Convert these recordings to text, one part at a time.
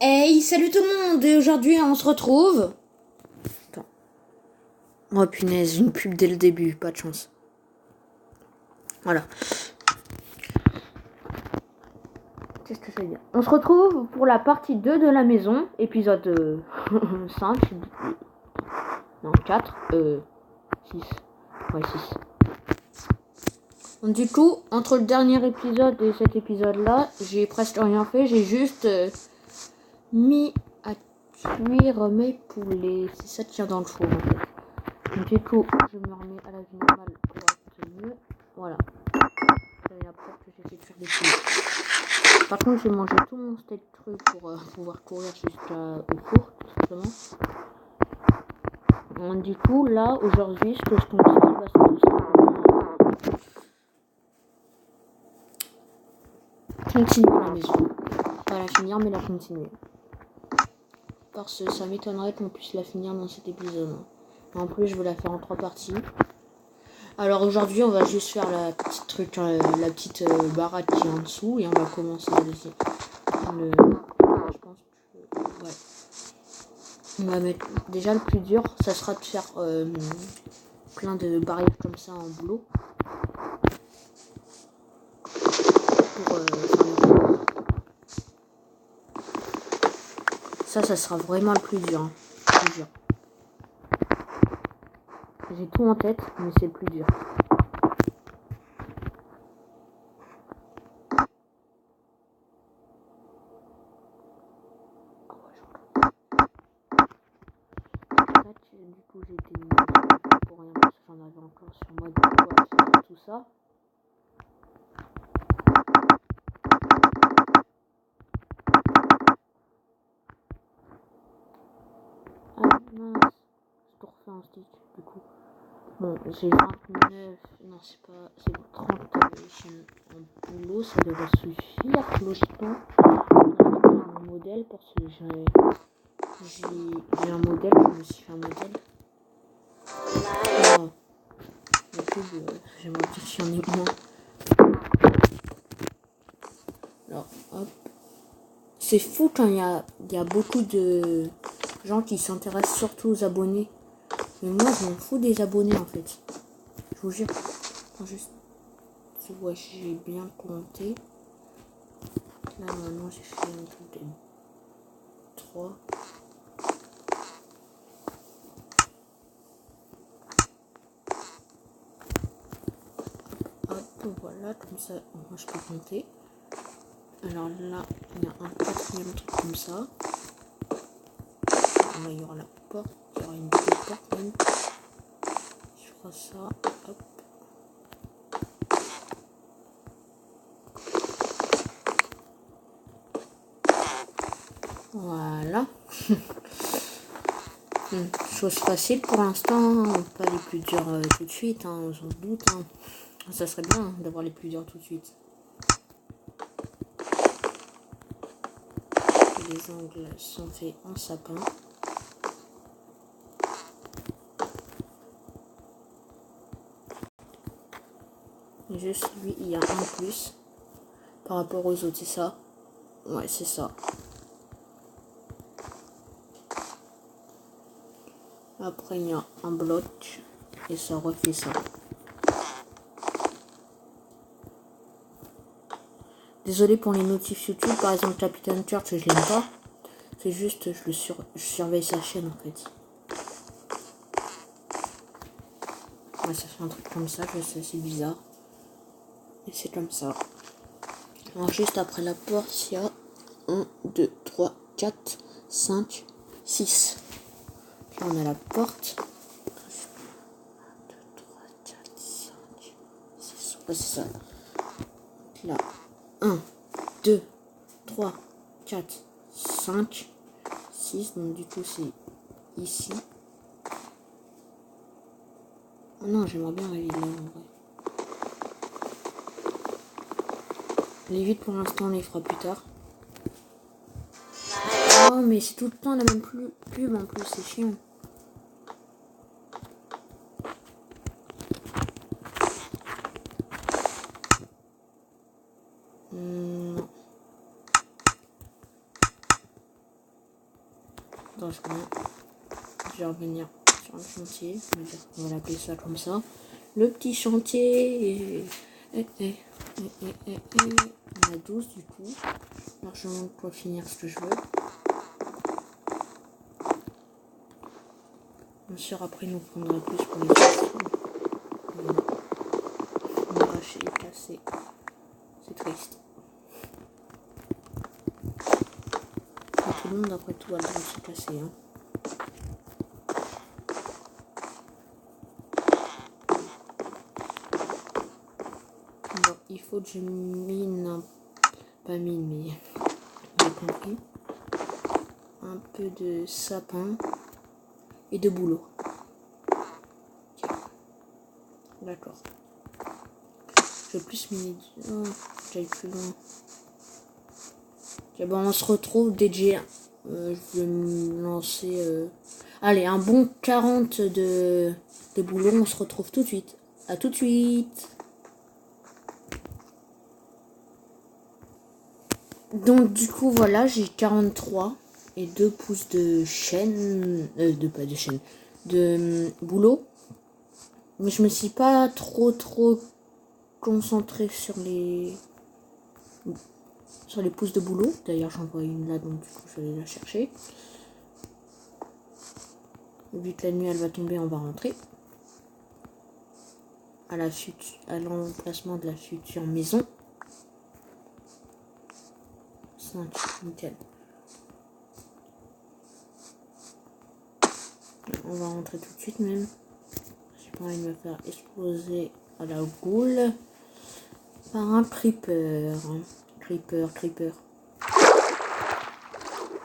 Hey, salut tout le monde! Et aujourd'hui, on se retrouve. Attends. Oh punaise, une pub dès le début, pas de chance. Voilà. Qu'est-ce que ça veut dire? On se retrouve pour la partie 2 de la maison, épisode 5. Non, 4. 6. Ouais, 6. Donc, du coup, entre le dernier épisode et cet épisode-là, j'ai presque rien fait. J'ai juste mis à cuire mes poulets. C'est ça qui tient dans le four, en fait. Donc, du coup, je me remets à la vie normale pour être mieux. Voilà. J'avais la preuve que j'ai fait cuire des poulets. Par contre, j'ai mangé tout mon steak cru pour pouvoir courir jusqu'au four, tout simplement. Donc, du coup, là, aujourd'hui, ce que je compte faire, c'est tout simplement continuer la maison. Pas la finir, mais la continuer. Parce que ça m'étonnerait qu'on puisse la finir dans cet épisode. En plus, je veux la faire en 3 parties. Alors aujourd'hui, on va juste faire la petite truc, la petite baraque qui est en dessous, et on va commencer je pense que ouais. On va mettre déjà le plus dur, ça sera de faire plein de barrières comme ça en boulot. Pour ça sera vraiment le plus dur. Plus dur. J'ai tout en tête, mais c'est le plus dur. Du coup, j'ai été mis pour rien parce que j'en avais encore sur moi de pouvoir faire tout ça. Ah mince, je te refais un stick du coup. Bon, j'ai 29, non c'est pas, c'est 30 en boulot, ça devrait suffire logiquement. Mon modèle parce que j'ai un modèle, je me suis fait un modèle. Oh, du coup, j'aimerais bien qu'il y en ait moins. Alors, hop. C'est fou quand il y a beaucoup de gens qui s'intéressent surtout aux abonnés. Mais moi, je m'en fous des abonnés en fait. Je vous jure. Juste, ouais, j'ai bien compté. Là, maintenant, j'ai fait un truc de 3. Hop, voilà, comme ça, moi, je peux compter. Alors là, il y a un quatrième truc comme ça. Là, il y aura la porte. Il y aura une petite porte même. Je ferai ça. Hop. Voilà. Chose facile pour l'instant, pas les plus durs tout de suite, on s'en doute. Ça serait bien d'avoir les plus durs tout de suite. Les angles sont faits en sapin. Juste lui, il y a un plus par rapport aux autres, c'est ça? Ouais, c'est ça. Après, il y a un bloc et ça refait ça. Désolé pour les notifs YouTube, par exemple Captain Church, je l'aime pas. C'est juste, je surveille sa chaîne en fait. Ouais, ça fait un truc comme ça, je sais, c'est bizarre. Et c'est comme ça. Alors juste après la porte, il y a 1, 2, 3, 4, 5, 6. Là on a la porte. 1, 2, 3, 4, 5, 6. Ouais, c'est ça. Là, 1, 2, 3, 4, 5, 6. Donc du coup c'est ici. Oh non, j'aimerais bien aller là en vrai. Les 8 pour l'instant on les fera plus tard. Oh mais c'est tout le temps la même pub en plus, c'est chiant. Non. Dans ce cas, je vais revenir sur le chantier. On va l'appeler ça comme ça. Le petit chantier. On a 12 du coup. Largement pour finir ce que je veux. Bien sûr, après, nous prendra plus pour les autres. Voilà. L'arraché est cassé. C'est triste. Et tout le monde, après tout, a le droit de se casser. Hein. Alors, il faut que je mine, pas mine, mais j'ai compris, un peu de sapin et de boulot. Okay. D'accord. Je vais plus miner. Oh, j'aille plus loin. Okay, bon, on se retrouve DJ. Je vais me lancer. Allez, un bon 40 de boulot. On se retrouve tout de suite. À tout de suite. Donc du coup voilà, j'ai 43 et 2 pouces de chaîne, de boulot. Mais je me suis pas trop concentré sur les pouces de boulot. D'ailleurs j'en vois une là, donc du coup je vais aller la chercher. Vu que la nuit elle va tomber, on va rentrer à l'emplacement de la future maison. 5, nickel. On va rentrer tout de suite même. J'ai pas envie de me faire exploser à la goule par un creeper. Creeper.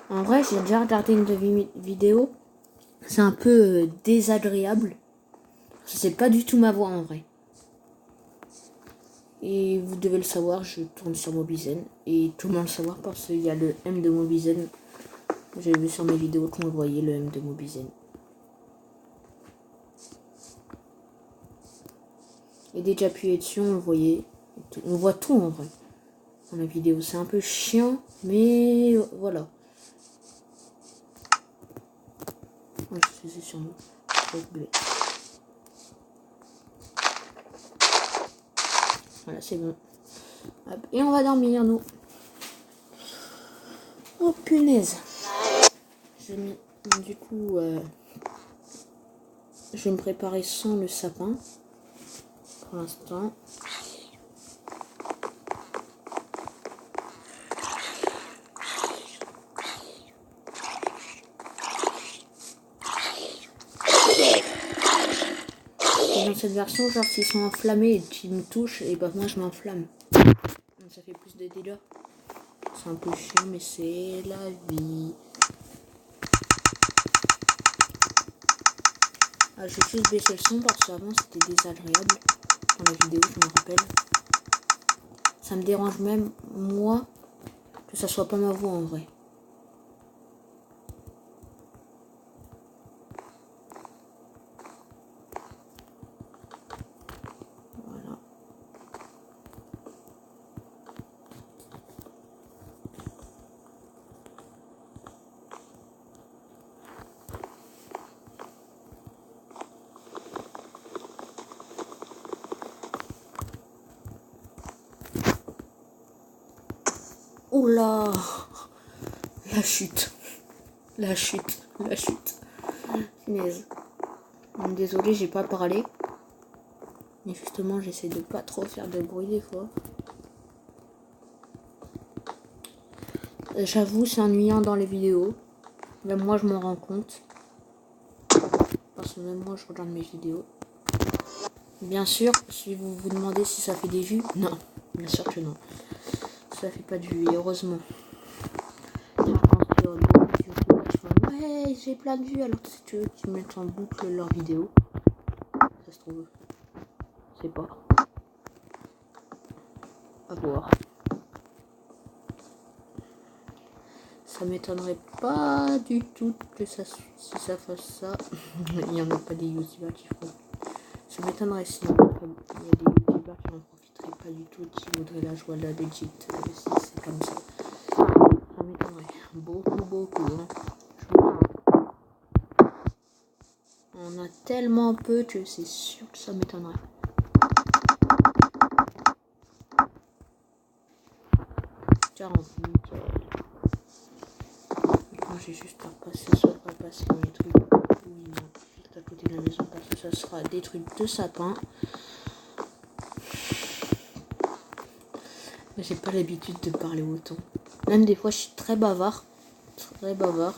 En vrai, j'ai déjà regardé une vidéo. C'est un peu désagréable. C'est pas du tout ma voix en vrai. Et vous devez le savoir, je tourne sur Mobizen. Et tout le monde le savoir parce qu'il y a le M de Mobizen. J'ai vu sur mes vidéos qu'on le voyait, le M de Mobizen. Et dès que j'appuyais dessus, on le voyait. On voit tout en vrai. Dans la vidéo, c'est un peu chiant, mais voilà. Ouais, je suis sur nous. Voilà, c'est bon. Hop, et on va dormir, nous. Oh, punaise. Du coup, je vais me préparer sans le sapin. Pour l'instant. Dans cette version, genre s'ils sont enflammés et qu'ils me touchent, et bah moi je m'enflamme. Ça fait plus de dégâts. C'est un peu chiant, mais c'est la vie. Ah, je vais juste baisser le son parce qu'avant c'était désagréable. Dans la vidéo, je me rappelle. Ça me dérange même, moi, que ça soit pas ma voix en vrai. Voilà. Oula, la chute. Punaise. Désolée, j'ai pas parlé. Mais justement, j'essaie de pas trop faire de bruit des fois. J'avoue, c'est ennuyant dans les vidéos. Même moi, je m'en rends compte. Parce que même moi, je regarde mes vidéos. Bien sûr, si vous vous demandez si ça fait des vues, non. Bien sûr que non. Ça fait pas de vues, et heureusement. Ouais, j'ai plein de vues, alors si tu veux qu'ils mettent en boucle leurs vidéos. Ça se trouve. Je sais pas. À voir. Ça m'étonnerait pas du tout que si ça fasse ça. Il n'y en a pas des youtubeurs qui feront. Ça m'étonnerait si il y a des youtubeurs qui n'en profiteraient pas du tout, qui voudraient la joie de la legit, si c'est comme ça. Ça m'étonnerait beaucoup. Hein. tellement peu que c'est sûr que ça m'étonnerait. Nickel. Moi j'ai juste à repasser, soit pas passer dans les trucs. Oui, non, juste à côté de la maison parce que ça sera des trucs de sapin. Mais j'ai pas l'habitude de parler autant. Même des fois je suis très bavard. Très bavard.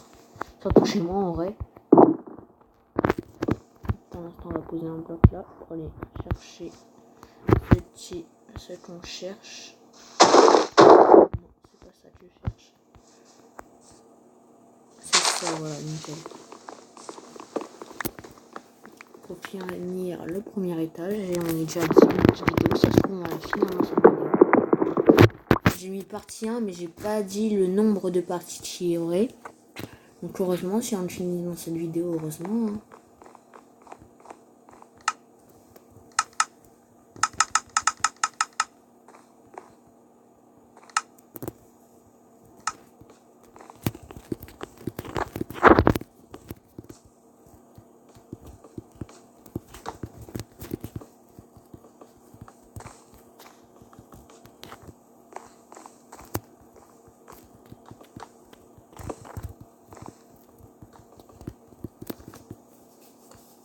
Surtout chez moi en vrai. Pour l'instant on va poser un bloc là pour aller chercher ce qu'on cherche. Non, c'est pas ça que je cherche. C'est ça, voilà, nickel. Pour finir le premier étage, et on est déjà à 10 minutes de vidéo, ça se trouve on va finir dans cette vidéo. J'ai mis partie 1, mais j'ai pas dit le nombre de parties qu'il y aurait. Donc heureusement, si on finit dans cette vidéo, heureusement. Hein.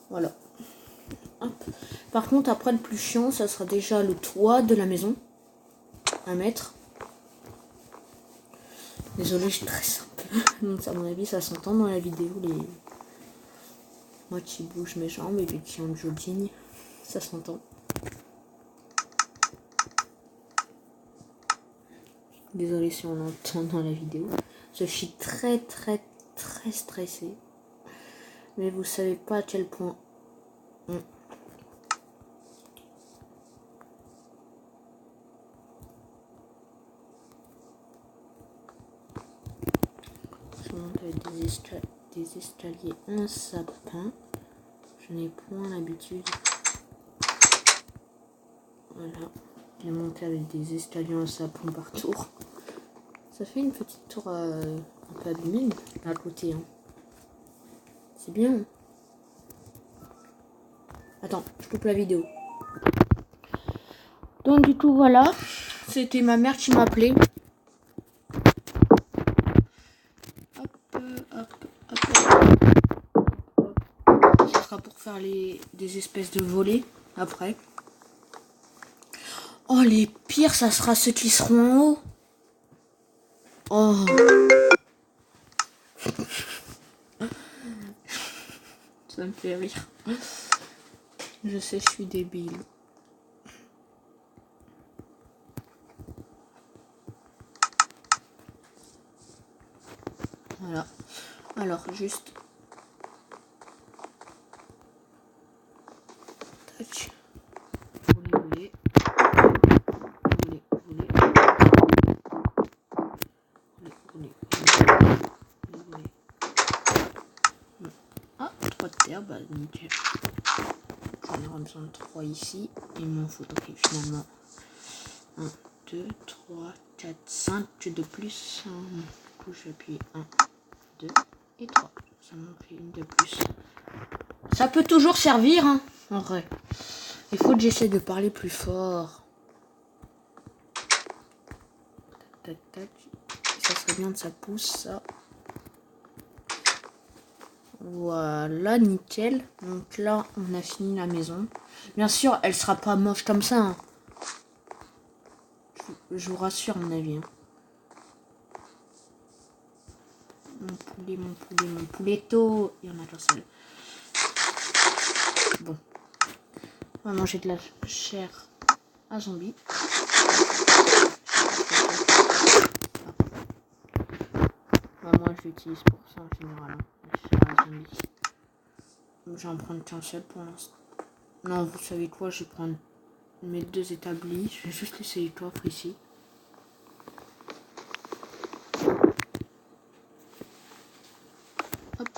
Voilà. Hop. Par contre, après le plus chiant, ça sera déjà le toit de la maison. À mettre. Désolé, je stresse un peu. Donc à mon avis, ça s'entend dans la vidéo. Moi qui bouge mes jambes et puis qui en jogging. Ça s'entend. Désolé si on l'entend dans la vidéo. Je suis très stressée. Mais vous savez pas à quel point. Je monte avec des escaliers en sapin. Je n'ai point l'habitude. Voilà. J'ai monté avec des escaliers en sapin par tour. Ça fait une petite tour un peu abîmée à côté. Hein. C'est bien. Attends, je coupe la vidéo. Donc du coup voilà, c'était ma mère qui m'appelait. Ça sera pour faire des espèces de volets après. Oh les pires, ça sera ceux qui seront en haut. Oh. Ça me fait rire. Je sais, je suis débile. Voilà. Alors, juste... Tac. Voler. Ah, 3 de terre, bah nickel. J'en aurai besoin de 3 ici. Il m'en faut donc finalement 1, 2, 3, 4, 5 de plus. Du coup, j'appuie 1, 2 et 3. Ça m'en fait une de plus. Ça peut toujours servir, hein, en vrai. Il faut que j'essaie de parler plus fort. Tac, tac, tac. Ça serait bien que ça pousse, ça. Voilà, nickel. Donc là, on a fini la maison. Bien sûr, elle sera pas moche comme ça. Hein. Je vous rassure, à mon avis. Hein. Mon pouletto. Il y en a qu'un seul. Bon. On va manger de la chair à zombie. Moi, je l'utilise pour ça en général. Hein. La chair à zombie. J'en prends qu'un seul pour l'instant. Non, vous savez quoi, je vais prendre mes 2 établis. Je vais juste laisser les coffres ici. Hop.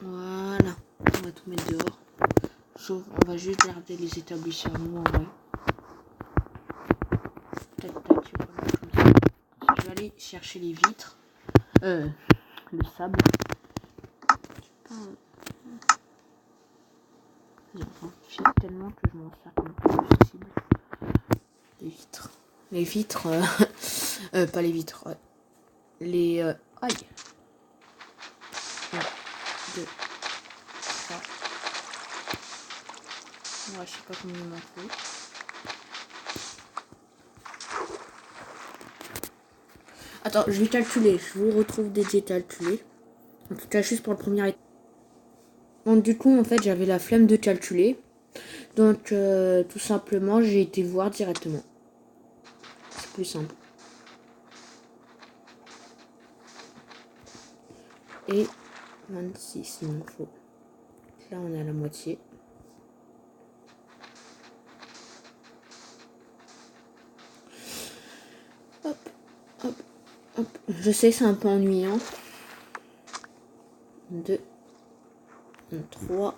Voilà. On va tout mettre dehors. Sauf, on va juste garder les établis sur nous en vrai. Tac, tac, voilà, comme ça. Je vais aller chercher les vitres. Le sable. tellement que je m'en sers comme plus possible. Les vitres. Les vitres, pas les vitres. Les, aïe. 1, 2, 3. Ouais, je sais pas combien il m'en faut. Attends, je vais calculer. Je vous retrouve dédié calculer. En tout cas, juste pour le premier étage. Donc, du coup, en fait, j'avais la flemme de calculer. Donc, tout simplement, j'ai été voir directement. C'est plus simple. Et 26, il m'en faut. Là, on est à la moitié. Hop, hop, hop. Je sais, c'est un peu ennuyant. 2, 3.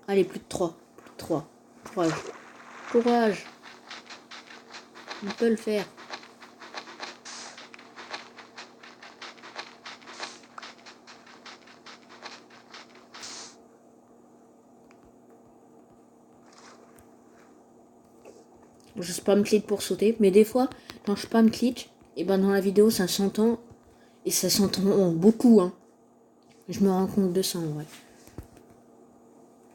Allez, plus de 3. Plus de 3. Courage. Courage. On peut le faire. Je spam click pour sauter, mais des fois, quand je spam click, et ben dans la vidéo, ça s'entend. Et ça s'entend beaucoup, hein. Je me rends compte de ça, en vrai.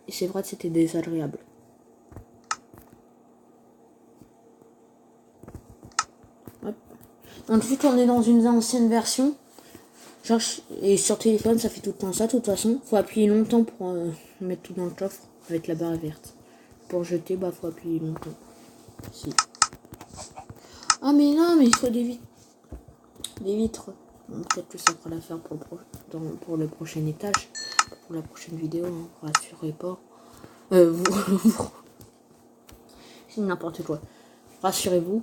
Et c'est vrai que c'était désagréable. Hop. Ensuite, on est dans une ancienne version. Genre, et sur téléphone, ça fait tout le temps ça. De toute façon, faut appuyer longtemps pour mettre tout dans le coffre avec la barre verte. Pour jeter, bah, faut appuyer longtemps. Si. Ah, mais non, mais il faut des vitres. Des vitres. Peut-être que ça fera l'affaire pour le prochain étage. Pour la prochaine vidéo, hein. Rassurez pas. C'est n'importe quoi. Rassurez-vous.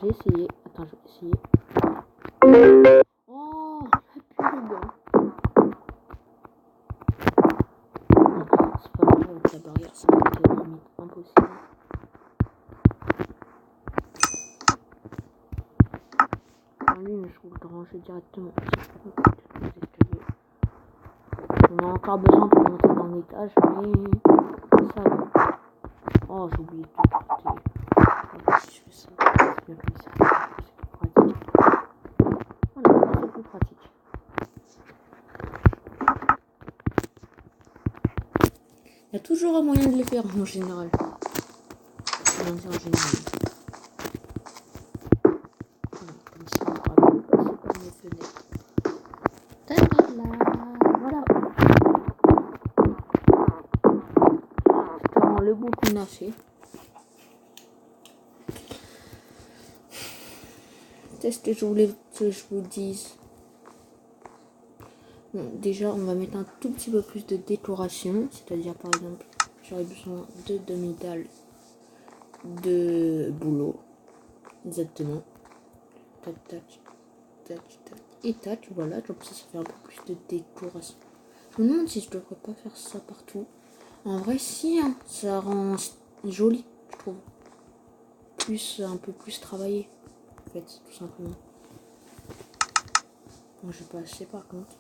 J'ai essayé. Attends, je vais essayer. Oh, la pub. C'est pas grave avec la barrière, ça va être limite impossible. En ligne, je trouve le ranger directement. On a encore besoin pour monter dans l'étage, mais ça va. Oh, j'ai oublié de tout. Si je fais ça, c'est bien comme ça. C'est plus pratique. Voilà, c'est plus pratique. Il y a toujours un moyen de les faire en général. En général. Voilà, comme ça, on pourra plus passer par les fenêtres. Voilà. C'est vraiment le bout qu'on a fait. Qu'est-ce que je voulais que je vous dise? Bon, déjà, on va mettre un tout petit peu plus de décoration. C'est-à-dire, par exemple, j'aurais besoin de demi-dalles de boulot. Exactement. Tac, tac, tac, tac. Et tac, voilà. Comme ça fait un peu plus de décoration. Je me demande si je devrais pas faire ça partout. En vrai, si, hein, ça rend joli, je trouve. Un peu plus travaillé, en fait, tout simplement. Bon, j'ai pas assez par contre.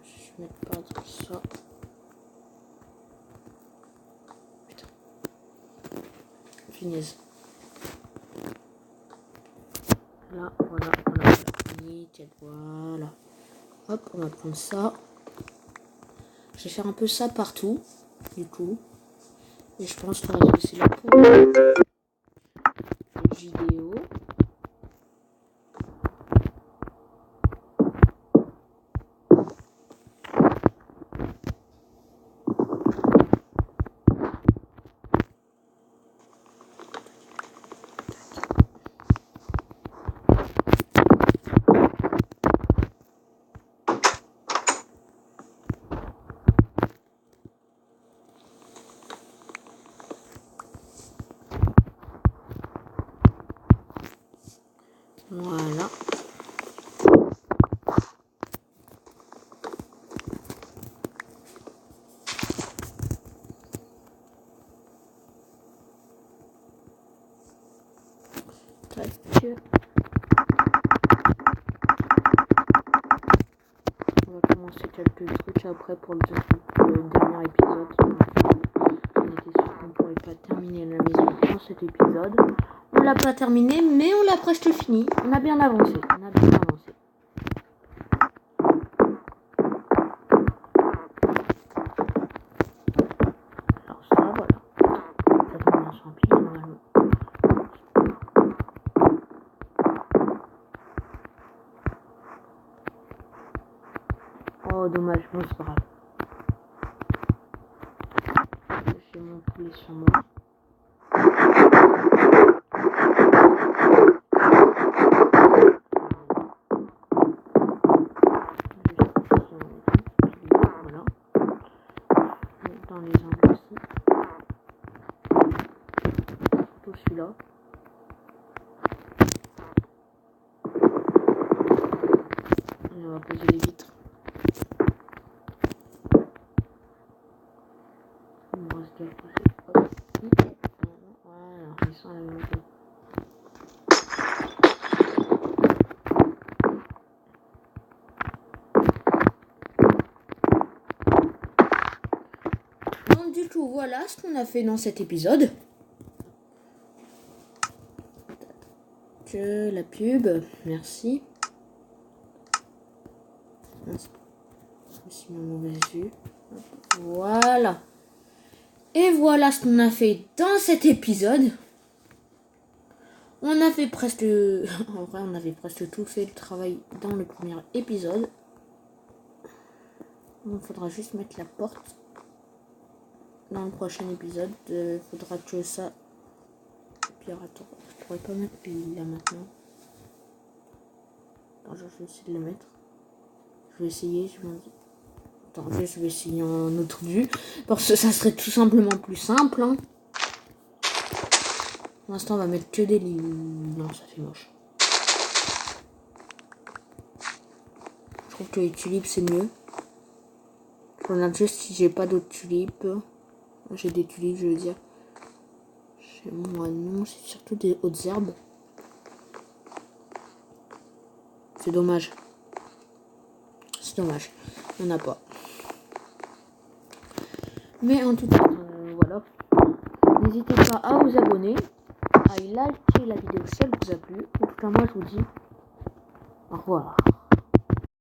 Je vais mettre par exemple ça. Putain. Finesse. Là, voilà. Nickel, voilà. Hop, on va prendre ça. Je vais faire un peu ça partout, du coup. Et je pense qu'on va laisser là pour la vidéo. On va commencer quelques trucs après pour le dernier épisode. On était sûr qu'on ne pourrait pas terminer la maison dans cet épisode. On l'a pas terminé, mais on l'a presque fini. On a bien avancé. Alors ça, voilà. Ça tombe bien sur un pilier normalement. Oh dommage, bon c'est pas grave. J'ai mon poulet sur moi. Voilà. Dans les angles aussi. Tout celui-là. Et on va poser les vitres. Il me reste qu'à poser. Hop. Voilà, ils sont à la même chose. Donc du coup, voilà ce qu'on a fait dans cet épisode. Que la pub, merci. Je me suis mis en mauvaise vue. Voilà. Et voilà ce qu'on a fait dans cet épisode. On a fait presque... En vrai, on avait presque tout fait le travail dans le premier épisode. Il faudra juste mettre la porte. Dans le prochain épisode, il faudra que ça... Puis attends, je pourrais pas mettre là maintenant. Attends, je vais essayer de le mettre. Je vais essayer, je me dis... Attends, je vais essayer en autre vue. Parce que ça serait tout simplement plus simple. Hein. Pour l'instant, on va mettre que des lits. Non, ça fait moche. Je trouve que les tulipes, c'est mieux. Je regarde juste si j'ai pas d'autres tulipes. J'ai des tulipes, je veux dire. Chez moi, non. C'est surtout des hautes herbes. C'est dommage. C'est dommage. On n'a pas. Mais en tout cas, voilà. N'hésitez pas à vous abonner, à liker la vidéo si elle vous a plu. En tout cas, moi, je vous dis au revoir.